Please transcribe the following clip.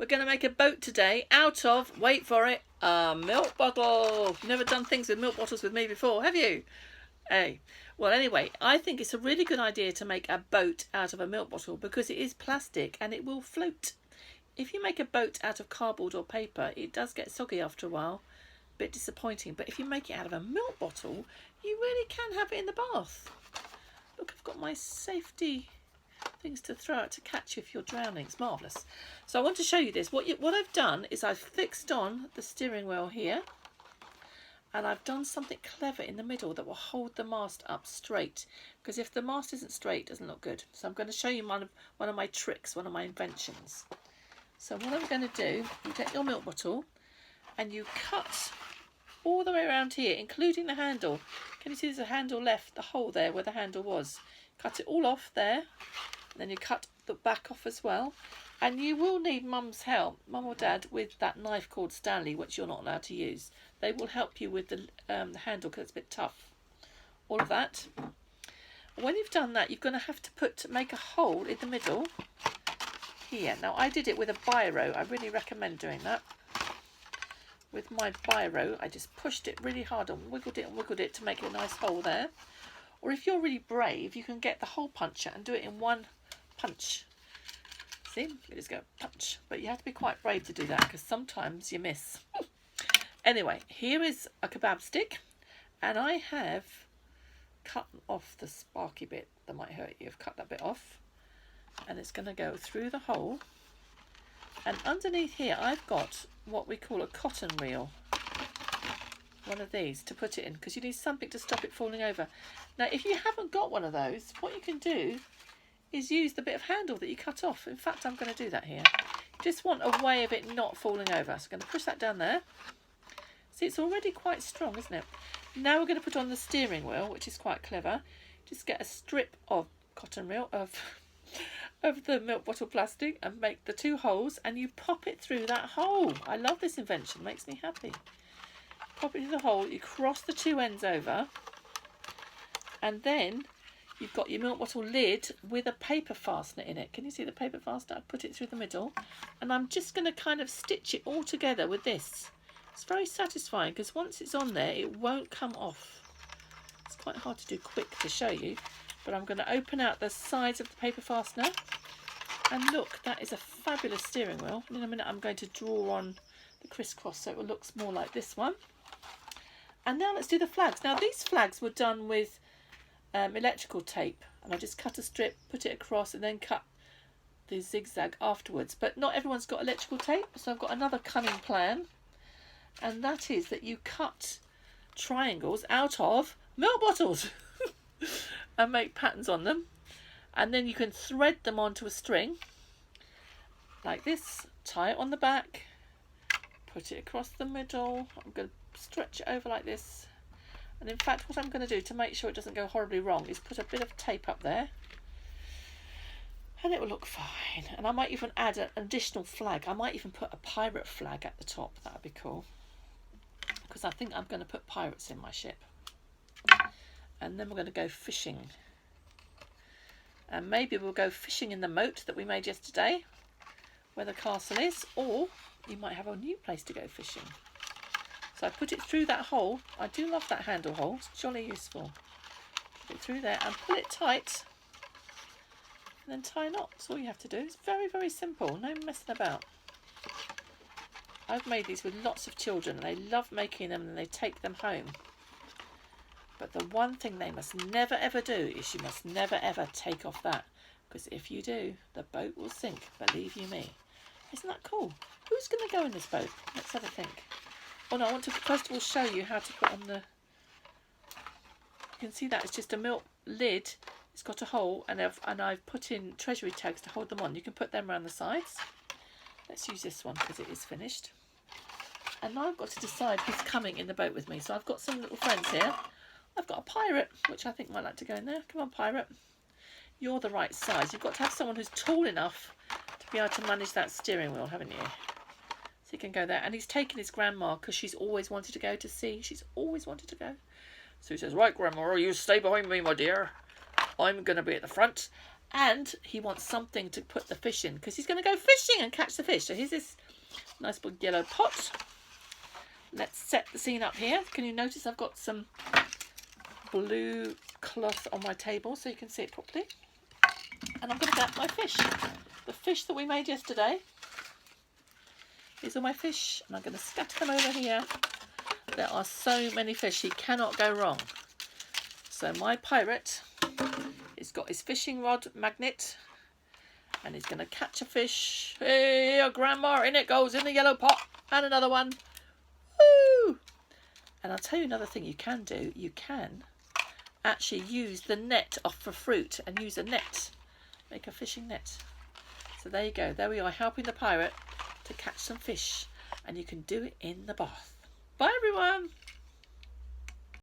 We're going to make a boat today out of, wait for it, a milk bottle. You've never done things with milk bottles with me before, have you? Hey. Well, anyway, I think it's a really good idea to make a boat out of a milk bottle because it is plastic and it will float. If you make a boat out of cardboard or paper, it does get soggy after a while. A bit disappointing. But if you make it out of a milk bottle, you really can have it in the bath. Look, I've got my safety things to throw out to catch you if you're drowning. It's marvellous. So I want to show you this. What I've done is I've fixed on the steering wheel here. And I've done something clever in the middle that will hold the mast up straight. Because if the mast isn't straight, it doesn't look good. So I'm going to show you one of my tricks, one of my inventions. So what I'm going to do, you get your milk bottle and you cut all the way around here, including the handle. Can you see there's a handle left, the hole there where the handle was? Cut it all off there. And then you cut the back off as well. And you will need Mum's help, Mum or Dad, with that knife called Stanley, which you're not allowed to use. They will help you with the handle because it's a bit tough. All of that. When you've done that, you're going to have to make a hole in the middle here. Now, I did it with a biro. I really recommend doing that. With my biro, I just pushed it really hard and wiggled it to make a nice hole there. Or if you're really brave, you can get the hole puncher and do it in one punch. See, you just go punch. But you have to be quite brave to do that because sometimes you miss. Anyway, here is a kebab stick. And I have cut off the sparky bit that might hurt you. I've cut that bit off. And it's going to go through the hole. And underneath here, I've got what we call a cotton reel. One of these to put it in because you need something to stop it falling over. Now, if you haven't got one of those, what you can do is use the bit of handle that you cut off. In fact, I'm going to do that here. You just want a way of it not falling over. So I'm going to push that down there. See, it's already quite strong, isn't it? Now we're going to put on the steering wheel, which is quite clever. Just get a strip of cotton reel of the milk bottle plastic and make the two holes and you pop it through that hole. I love this invention. It makes me happy. Pop it through the hole. You cross the two ends over and then you've got your milk bottle lid with a paper fastener in it. Can you see the paper fastener? I put it through the middle. And I'm just going to kind of stitch it all together with this. It's very satisfying because once it's on there, it won't come off. It's quite hard to do quick to show you. But I'm going to open out the sides of the paper fastener. And look, that is a fabulous steering wheel. In a minute, I'm going to draw on the crisscross so it looks more like this one. And now let's do the flags. Now, these flags were done with electrical tape, and I just cut a strip, put it across and then cut the zigzag afterwards. But not everyone's got electrical tape, so I've got another cunning plan, and that is that you cut triangles out of milk bottles and make patterns on them, and then you can thread them onto a string like this, tie it on the back, put it across the middle. I'm going to stretch it over like this. And in fact, what I'm going to do to make sure it doesn't go horribly wrong is put a bit of tape up there. And it will look fine. And I might even add an additional flag. I might even put a pirate flag at the top. That would be cool. Because I think I'm going to put pirates in my ship. And then we're going to go fishing. And maybe we'll go fishing in the moat that we made yesterday, where the castle is. Or you might have a new place to go fishing. So I put it through that hole. I do love that handle hole. It's jolly useful. Put it through there and pull it tight. And then tie a knot. That's all you have to do. It's very, very simple. No messing about. I've made these with lots of children. They love making them and they take them home. But the one thing they must never ever do is you must never ever take off that. Because if you do, the boat will sink. Believe you me. Isn't that cool? Who's going to go in this boat? Let's have a think. Oh no, I want to first of all show you how to put on the... You can see that it's just a milk lid. It's got a hole and I've put in treasury tags to hold them on. You can put them around the sides. Let's use this one because it is finished. And now I've got to decide who's coming in the boat with me. So I've got some little friends here. I've got a pirate, which I think might like to go in there. Come on, pirate. You're the right size. You've got to have someone who's tall enough to be able to manage that steering wheel, haven't you? So he can go there. And he's taken his grandma because she's always wanted to go to sea. She's always wanted to go. So he says, right, Grandma, you stay behind me, my dear. I'm going to be at the front. And he wants something to put the fish in because he's going to go fishing and catch the fish. So here's this nice big yellow pot. Let's set the scene up here. Can you notice I've got some blue cloth on my table so you can see it properly? And I'm going to get my fish. The fish that we made yesterday. These are my fish. And I'm going to scatter them over here. There are so many fish. He cannot go wrong. So my pirate, he's got his fishing rod magnet. And he's going to catch a fish. Hey, Grandma, in it goes in the yellow pot. And another one. Woo! And I'll tell you another thing you can do. You can actually use the net off for fruit and use a net. Make a fishing net. So there you go. There we are, helping the pirate to catch some fish. And you can do it in the bath. Bye, everyone.